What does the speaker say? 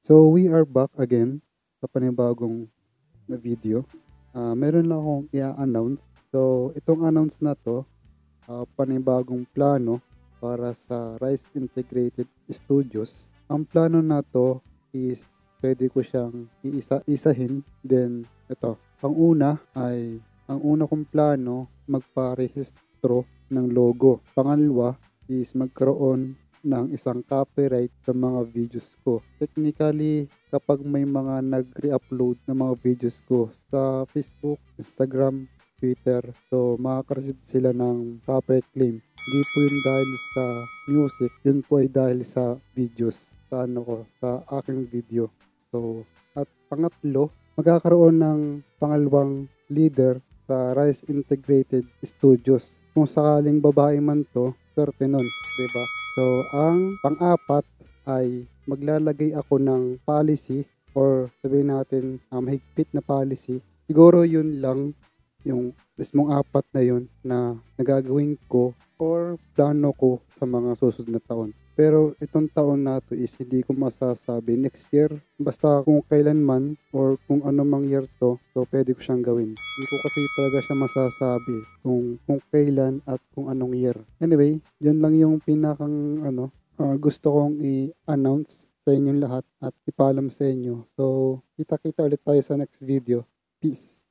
So we are back again sa panibagong na video. Meron lang akong i-announce. So itong announce na to, panibagong plano para sa Rise Integrated Studios. Ang plano na to is pwede ko siyang isahin. Then ito, ang una kong plano magparehistro ng logo. Pangalawa is magkaroon ng isang copyright sa mga videos ko. Technically, kapag may mga nag-re-upload ng mga videos ko sa Facebook, Instagram, Twitter, so makaka-receive sila ng copyright claim. Hindi po yun dahil sa music, yun po ay dahil sa videos, sa aking video. So, at pangatlo, magkakaroon ng pangalawang leader sa Rise Integrated Studios. Kung sakaling babae man to, swerte nun, diba? So, ang pang-apat ay maglalagay ako ng policy or sabihin natin higpit na policy. Siguro yun lang yung mismong apat na yun na nagagawin ko or plano ko sa mga susunod na taon. Pero itong taon na to is hindi ko masasabi next year. Basta kung kailan man or kung ano mang year to, so pwede ko siyang gawin. Hindi ko kasi talaga siya masasabi kung kailan at kung anong year. Anyway, yun lang yung pinakang gusto kong i-announce sa inyong lahat at ipaalam sa inyo. So, kita-kita ulit tayo sa next video. Peace!